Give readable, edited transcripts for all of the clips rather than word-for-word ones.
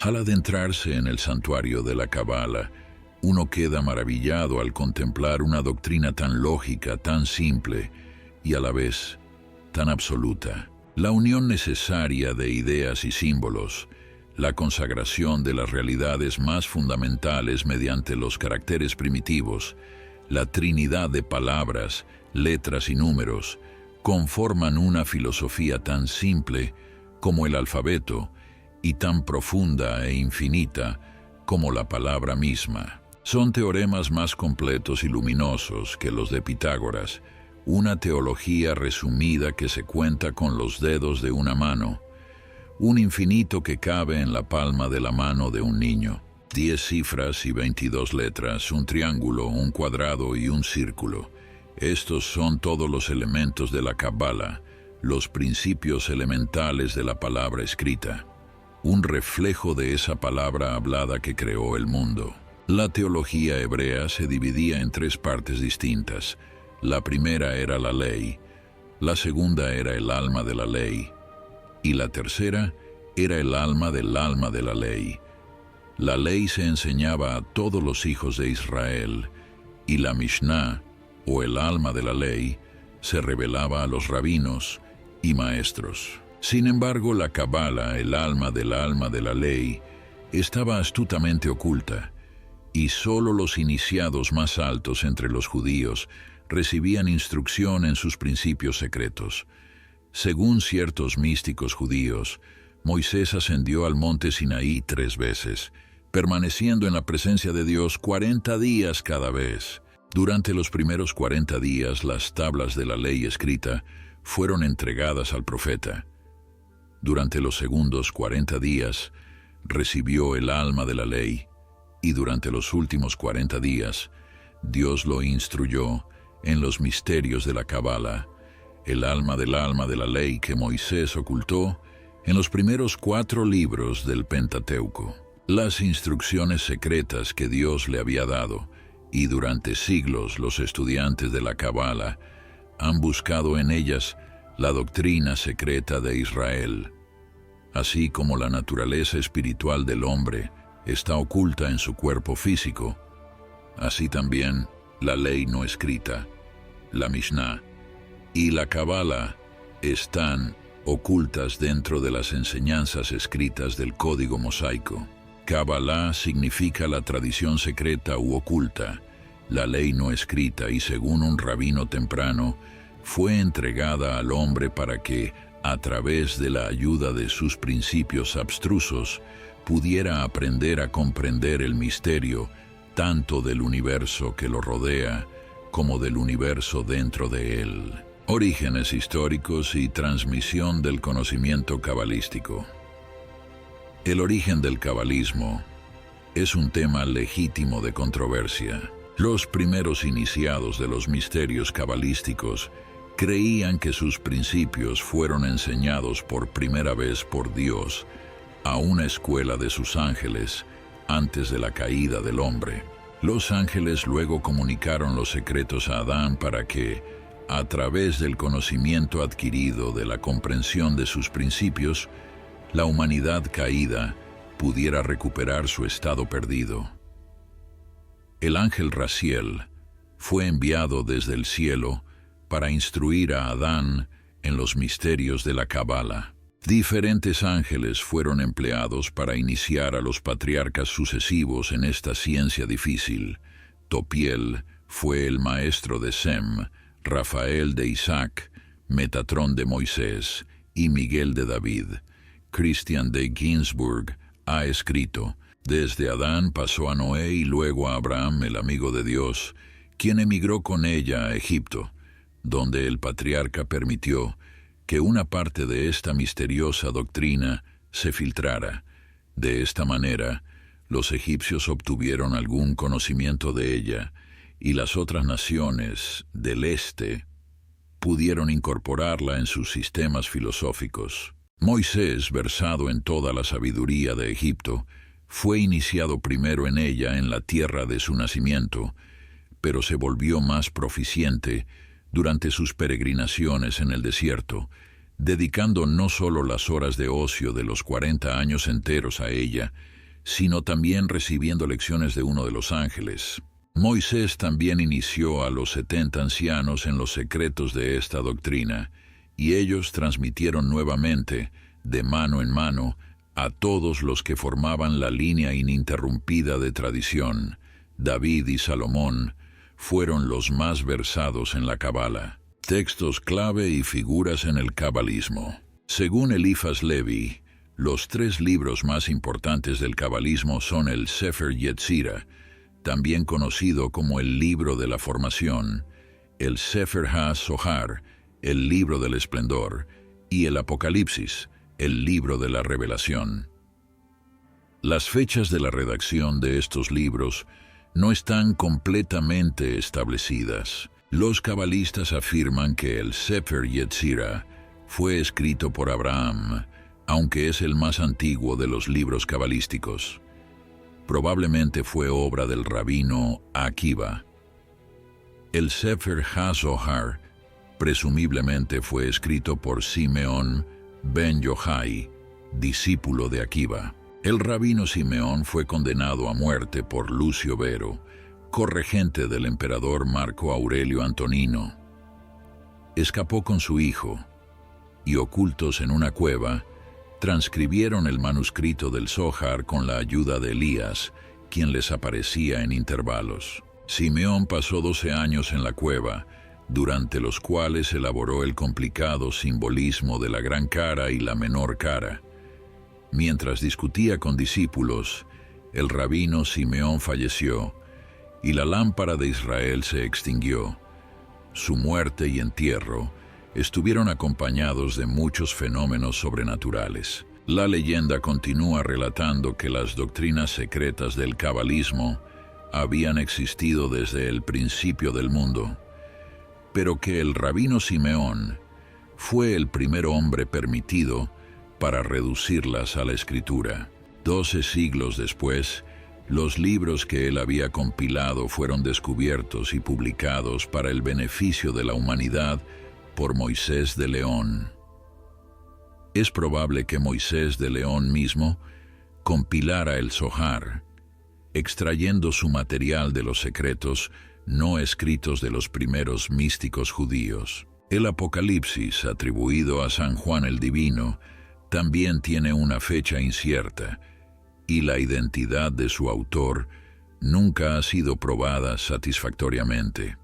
Al adentrarse en el santuario de la Cabala, uno queda maravillado al contemplar una doctrina tan lógica, tan simple y a la vez tan absoluta. La unión necesaria de ideas y símbolos, la consagración de las realidades más fundamentales mediante los caracteres primitivos, la trinidad de palabras, letras y números, conforman una filosofía tan simple como el alfabeto y tan profunda e infinita como la palabra misma. Son teoremas más completos y luminosos que los de Pitágoras, una teología resumida que se cuenta con los dedos de una mano, un infinito que cabe en la palma de la mano de un niño, 10 cifras y 22 letras, un triángulo, un cuadrado y un círculo. Estos son todos los elementos de la Cabala, los principios elementales de la palabra escrita, un reflejo de esa palabra hablada que creó el mundo. La teología hebrea se dividía en 3 partes distintas. La primera era la ley, la segunda era el alma de la ley, y la tercera era el alma de la ley. La ley se enseñaba a todos los hijos de Israel, y la Mishnah, o el alma de la ley, se revelaba a los rabinos y maestros. Sin embargo, la Cabala, el alma de la ley, estaba astutamente oculta, y solo los iniciados más altos entre los judíos recibían instrucción en sus principios secretos. Según ciertos místicos judíos, Moisés ascendió al monte Sinaí 3 veces, permaneciendo en la presencia de Dios 40 días cada vez. Durante los primeros 40 días, las tablas de la ley escrita fueron entregadas al profeta. Durante los segundos 40 días, recibió el alma de la ley, y durante los últimos 40 días, Dios lo instruyó en los misterios de la Cabala, el alma de la ley que Moisés ocultó en los primeros 4 libros del Pentateuco. Las instrucciones secretas que Dios le había dado, y durante siglos los estudiantes de la Cabala han buscado en ellas la doctrina secreta de Israel. Así como la naturaleza espiritual del hombre está oculta en su cuerpo físico, así también la ley no escrita, la Mishnah, y la Cabala están ocultas dentro de las enseñanzas escritas del código mosaico. Kabbalah significa la tradición secreta u oculta, la ley no escrita, y según un rabino temprano, fue entregada al hombre para que, a través de la ayuda de sus principios abstrusos, pudiera aprender a comprender el misterio tanto del universo que lo rodea como del universo dentro de él. Orígenes históricos y transmisión del conocimiento cabalístico. El origen del cabalismo es un tema legítimo de controversia. Los primeros iniciados de los misterios cabalísticos creían que sus principios fueron enseñados por primera vez por Dios a una escuela de sus ángeles antes de la caída del hombre. Los ángeles luego comunicaron los secretos a Adán para que, a través del conocimiento adquirido de la comprensión de sus principios, la humanidad caída pudiera recuperar su estado perdido. El ángel Raziel fue enviado desde el cielo para instruir a Adán en los misterios de la Cabala. Diferentes ángeles fueron empleados para iniciar a los patriarcas sucesivos en esta ciencia difícil. Topiel fue el maestro de Sem, Rafael de Isaac, Metatrón de Moisés y Miguel de David. Christian de Ginsburg ha escrito: desde Adán pasó a Noé y luego a Abraham, el amigo de Dios, quien emigró con ella a Egipto, donde el patriarca permitió que una parte de esta misteriosa doctrina se filtrara. De esta manera, los egipcios obtuvieron algún conocimiento de ella, y las otras naciones del este pudieron incorporarla en sus sistemas filosóficos. Moisés, versado en toda la sabiduría de Egipto, fue iniciado primero en ella en la tierra de su nacimiento, pero se volvió más proficiente durante sus peregrinaciones en el desierto, dedicando no solo las horas de ocio de los 40 años enteros a ella, sino también recibiendo lecciones de uno de los ángeles. Moisés también inició a los 70 ancianos en los secretos de esta doctrina, y ellos transmitieron nuevamente, de mano en mano, a todos los que formaban la línea ininterrumpida de tradición. David y Salomón fueron los más versados en la Cabala. Textos clave y figuras en el cabalismo. Según Eliphas Levi, los 3 libros más importantes del cabalismo son el Sefer Yetzirah, también conocido como el Libro de la Formación, el Sefer HaZohar, el Libro del Esplendor, y el Apocalipsis, el Libro de la Revelación. Las fechas de la redacción de estos libros no están completamente establecidas. Los cabalistas afirman que el Sefer Yetzirah fue escrito por Abraham, aunque es el más antiguo de los libros cabalísticos. Probablemente fue obra del rabino Akiva. El Sefer HaZohar presumiblemente fue escrito por Simeón ben Yochai, discípulo de Akiva. El rabino Simeón fue condenado a muerte por Lucio Vero, corregente del emperador Marco Aurelio Antonino. Escapó con su hijo, y ocultos en una cueva, transcribieron el manuscrito del Zohar con la ayuda de Elías, quien les aparecía en intervalos. Simeón pasó 12 años en la cueva, durante los cuales elaboró el complicado simbolismo de la gran cara y la menor cara. Mientras discutía con discípulos, el rabino Simeón falleció, y la lámpara de Israel se extinguió. Su muerte y entierro estuvieron acompañados de muchos fenómenos sobrenaturales. La leyenda continúa relatando que las doctrinas secretas del cabalismo habían existido desde el principio del mundo, pero que el rabino Simeón fue el primer hombre permitido para reducirlas a la escritura. 12 siglos después, los libros que él había compilado fueron descubiertos y publicados para el beneficio de la humanidad por Moisés de León. Es probable que Moisés de León mismo compilara el Zohar, extrayendo su material de los secretos no escritos de los primeros místicos judíos. El Apocalipsis, atribuido a San Juan el Divino, también tiene una fecha incierta, y la identidad de su autor nunca ha sido probada satisfactoriamente.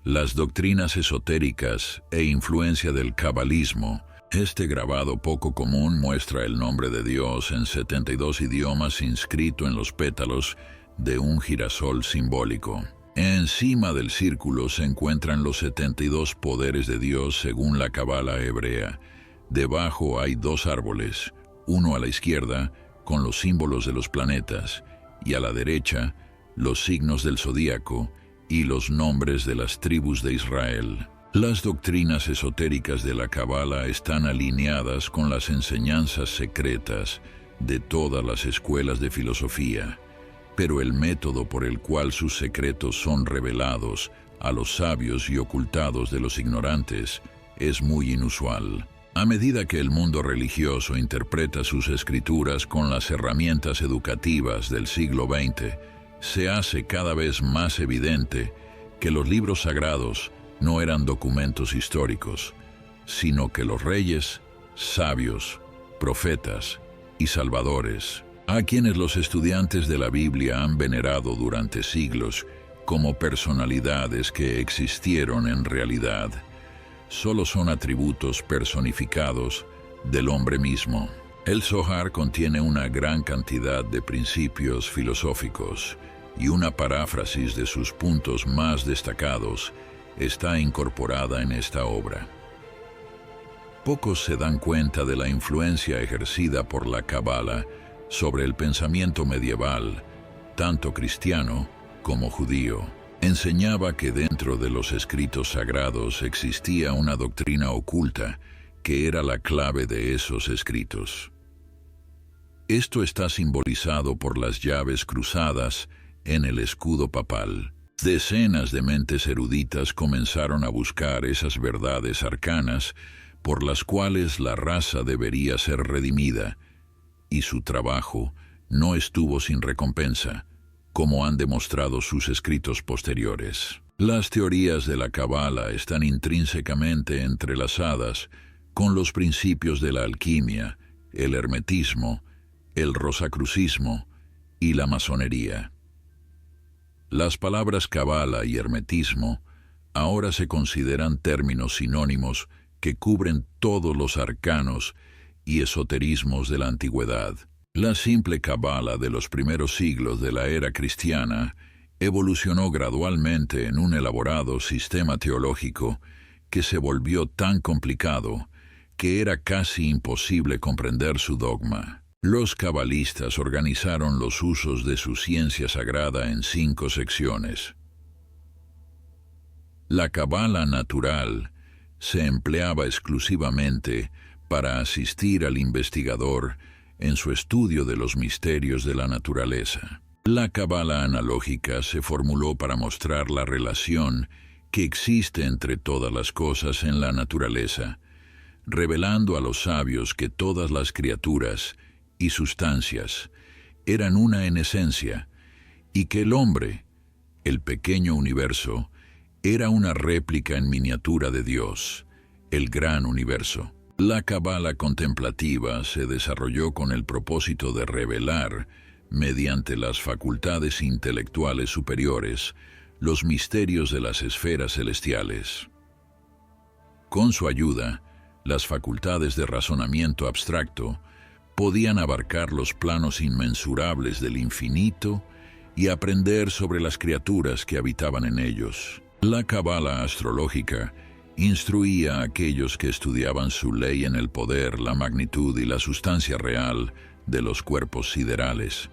Las doctrinas esotéricas e influencia del cabalismo. Este grabado poco común muestra el nombre de Dios en 72 idiomas inscrito en los pétalos de un girasol simbólico. Encima del círculo se encuentran los 72 poderes de Dios según la Cabala hebrea. Debajo hay 2 árboles, uno a la izquierda con los símbolos de los planetas y a la derecha los signos del zodíaco y los nombres de las tribus de Israel. Las doctrinas esotéricas de la Cabala están alineadas con las enseñanzas secretas de todas las escuelas de filosofía, pero el método por el cual sus secretos son revelados a los sabios y ocultados de los ignorantes es muy inusual. A medida que el mundo religioso interpreta sus escrituras con las herramientas educativas del siglo XX, se hace cada vez más evidente que los libros sagrados no eran documentos históricos, sino que los reyes, sabios, profetas y salvadores, a quienes los estudiantes de la Biblia han venerado durante siglos como personalidades que existieron en realidad, solo son atributos personificados del hombre mismo. El Zohar contiene una gran cantidad de principios filosóficos y una paráfrasis de sus puntos más destacados está incorporada en esta obra. Pocos se dan cuenta de la influencia ejercida por la Cabala sobre el pensamiento medieval, tanto cristiano como judío. Enseñaba que dentro de los escritos sagrados existía una doctrina oculta que era la clave de esos escritos. Esto está simbolizado por las llaves cruzadas en el escudo papal. Decenas de mentes eruditas comenzaron a buscar esas verdades arcanas por las cuales la raza debería ser redimida, y su trabajo no estuvo sin recompensa, como han demostrado sus escritos posteriores. Las teorías de la Cábala están intrínsecamente entrelazadas con los principios de la alquimia, el hermetismo, el rosacrucismo y la masonería. Las palabras Cábala y hermetismo ahora se consideran términos sinónimos que cubren todos los arcanos y esoterismos de la antigüedad. La simple Cábala de los primeros siglos de la era cristiana evolucionó gradualmente en un elaborado sistema teológico que se volvió tan complicado que era casi imposible comprender su dogma. Los cabalistas organizaron los usos de su ciencia sagrada en 5 secciones. La Cábala natural se empleaba exclusivamente para asistir al investigador en su estudio de los misterios de la naturaleza. La Cábala analógica se formuló para mostrar la relación que existe entre todas las cosas en la naturaleza, revelando a los sabios que todas las criaturas y sustancias eran una en esencia, y que el hombre, el pequeño universo, era una réplica en miniatura de Dios, el gran universo. La Cábala contemplativa se desarrolló con el propósito de revelar, mediante las facultades intelectuales superiores, los misterios de las esferas celestiales. Con su ayuda, las facultades de razonamiento abstracto podían abarcar los planos inmensurables del infinito y aprender sobre las criaturas que habitaban en ellos. La Cábala astrológica instruía a aquellos que estudiaban su ley en el poder, la magnitud y la sustancia real de los cuerpos siderales,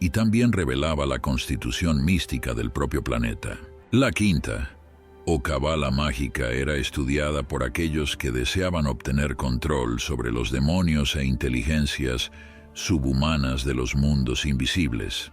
y también revelaba la constitución mística del propio planeta. La quinta, o Cábala mágica, era estudiada por aquellos que deseaban obtener control sobre los demonios e inteligencias subhumanas de los mundos invisibles.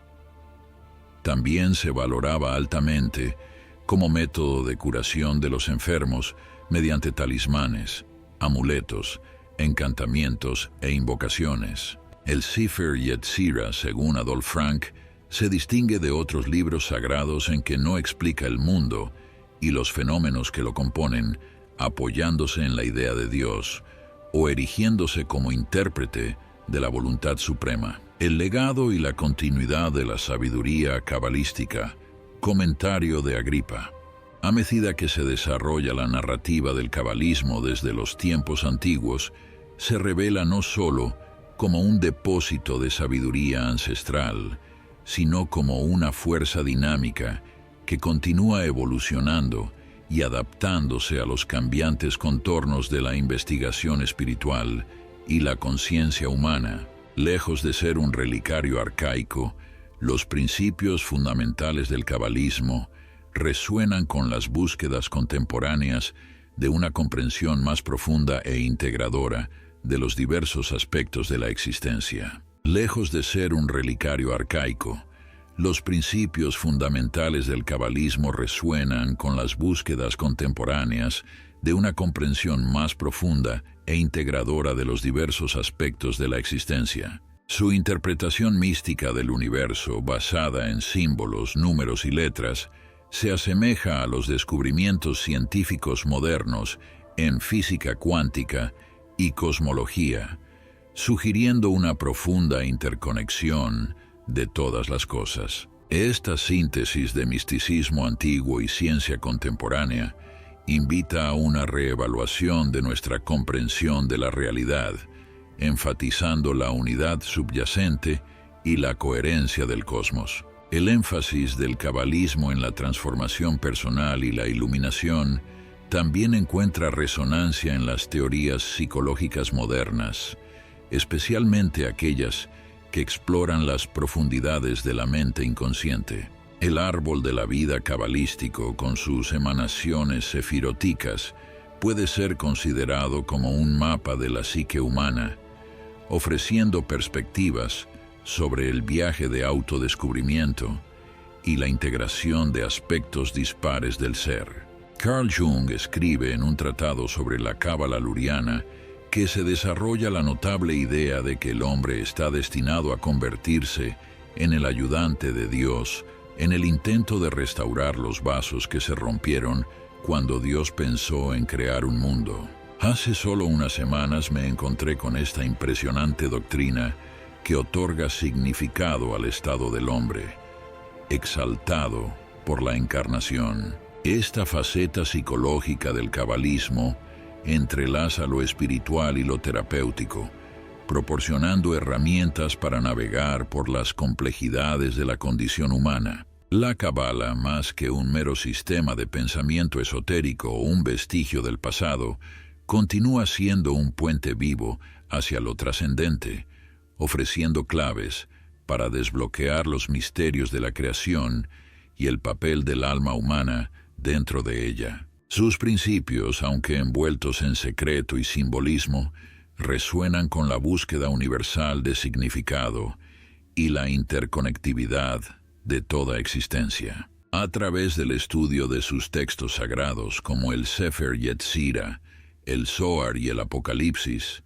También se valoraba altamente como método de curación de los enfermos mediante talismanes, amuletos, encantamientos e invocaciones. El Sefer Yetzirah, según Adolf Frank, se distingue de otros libros sagrados en que no explica el mundo y los fenómenos que lo componen, apoyándose en la idea de Dios o erigiéndose como intérprete de la voluntad suprema. El legado y la continuidad de la sabiduría cabalística. Comentario de Agripa. A medida que se desarrolla la narrativa del cabalismo desde los tiempos antiguos, se revela no solo como un depósito de sabiduría ancestral, sino como una fuerza dinámica que continúa evolucionando y adaptándose a los cambiantes contornos de la investigación espiritual y la conciencia humana. Lejos de ser un relicario arcaico, los principios fundamentales del cabalismo resuenan con las búsquedas contemporáneas de una comprensión más profunda e integradora de los diversos aspectos de la existencia. Lejos de ser un relicario arcaico, los principios fundamentales del cabalismo resuenan con las búsquedas contemporáneas de una comprensión más profunda e integradora de los diversos aspectos de la existencia. Su interpretación mística del universo, basada en símbolos, números y letras, se asemeja a los descubrimientos científicos modernos en física cuántica y cosmología, sugiriendo una profunda interconexión de todas las cosas. Esta síntesis de misticismo antiguo y ciencia contemporánea invita a una reevaluación de nuestra comprensión de la realidad, enfatizando la unidad subyacente y la coherencia del cosmos. El énfasis del cabalismo en la transformación personal y la iluminación también encuentra resonancia en las teorías psicológicas modernas, especialmente aquellas que exploran las profundidades de la mente inconsciente. El árbol de la vida cabalístico, con sus emanaciones sefiróticas, puede ser considerado como un mapa de la psique humana, ofreciendo perspectivas sobre el viaje de autodescubrimiento y la integración de aspectos dispares del ser. Carl Jung escribe en un tratado sobre la cábala luriana que se desarrolla la notable idea de que el hombre está destinado a convertirse en el ayudante de Dios en el intento de restaurar los vasos que se rompieron cuando Dios pensó en crear un mundo. Hace solo unas semanas me encontré con esta impresionante doctrina que otorga significado al estado del hombre, exaltado por la encarnación. Esta faceta psicológica del cabalismo entrelaza lo espiritual y lo terapéutico, proporcionando herramientas para navegar por las complejidades de la condición humana. La Cábala, más que un mero sistema de pensamiento esotérico o un vestigio del pasado, continúa siendo un puente vivo hacia lo trascendente, ofreciendo claves para desbloquear los misterios de la creación y el papel del alma humana dentro de ella. Sus principios, aunque envueltos en secreto y simbolismo, resuenan con la búsqueda universal de significado y la interconectividad de toda existencia. A través del estudio de sus textos sagrados como el Sefer Yetzirah, el Zohar y el Apocalipsis,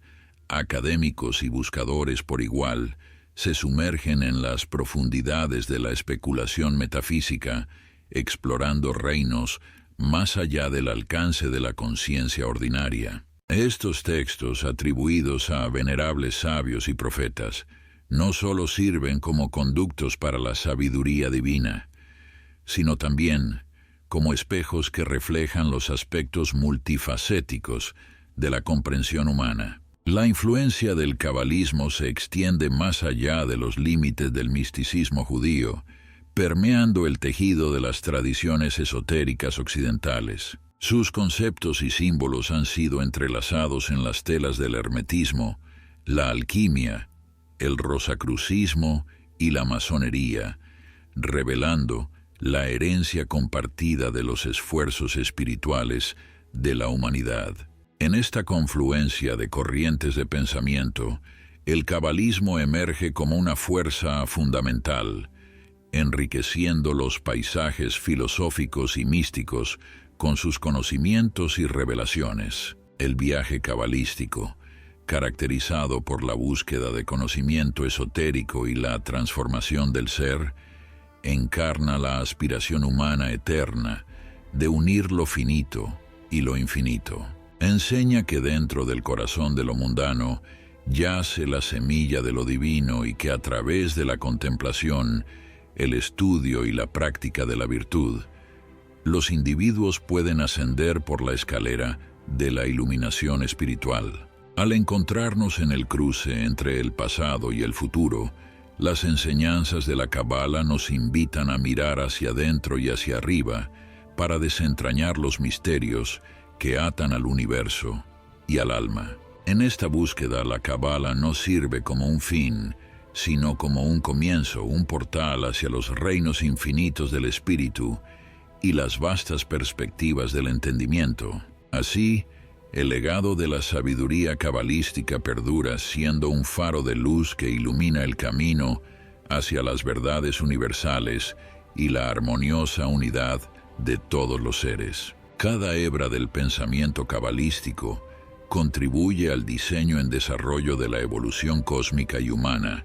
académicos y buscadores por igual se sumergen en las profundidades de la especulación metafísica, explorando reinos más allá del alcance de la conciencia ordinaria. Estos textos, atribuidos a venerables sabios y profetas, no solo sirven como conductos para la sabiduría divina, sino también como espejos que reflejan los aspectos multifacéticos de la comprensión humana. La influencia del cabalismo se extiende más allá de los límites del misticismo judío, permeando el tejido de las tradiciones esotéricas occidentales. Sus conceptos y símbolos han sido entrelazados en las telas del hermetismo, la alquimia, el rosacrucismo y la masonería, revelando la herencia compartida de los esfuerzos espirituales de la humanidad. En esta confluencia de corrientes de pensamiento, el cabalismo emerge como una fuerza fundamental, enriqueciendo los paisajes filosóficos y místicos con sus conocimientos y revelaciones. El viaje cabalístico, caracterizado por la búsqueda de conocimiento esotérico y la transformación del ser, encarna la aspiración humana eterna de unir lo finito y lo infinito. Enseña que dentro del corazón de lo mundano yace la semilla de lo divino y que a través de la contemplación, el estudio y la práctica de la virtud, los individuos pueden ascender por la escalera de la iluminación espiritual. Al encontrarnos en el cruce entre el pasado y el futuro, las enseñanzas de la Cábala nos invitan a mirar hacia adentro y hacia arriba para desentrañar los misterios que atan al universo y al alma. En esta búsqueda, la Cábala no sirve como un fin, sino como un comienzo, un portal hacia los reinos infinitos del espíritu y las vastas perspectivas del entendimiento. Así, el legado de la sabiduría cabalística perdura siendo un faro de luz que ilumina el camino hacia las verdades universales y la armoniosa unidad de todos los seres. Cada hebra del pensamiento cabalístico contribuye al diseño en desarrollo de la evolución cósmica y humana,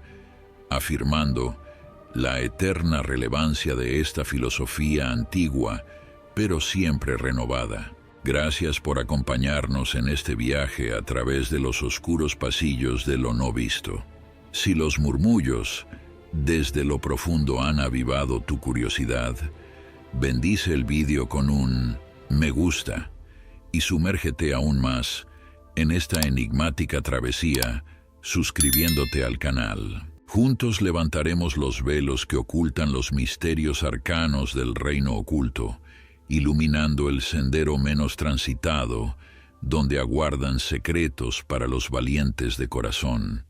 afirmando la eterna relevancia de esta filosofía antigua, pero siempre renovada. Gracias por acompañarnos en este viaje a través de los oscuros pasillos de lo no visto. Si los murmullos desde lo profundo han avivado tu curiosidad, bendice el vídeo con un me gusta y sumérgete aún más en esta enigmática travesía suscribiéndote al canal. Juntos levantaremos los velos que ocultan los misterios arcanos del reino oculto, iluminando el sendero menos transitado, donde aguardan secretos para los valientes de corazón.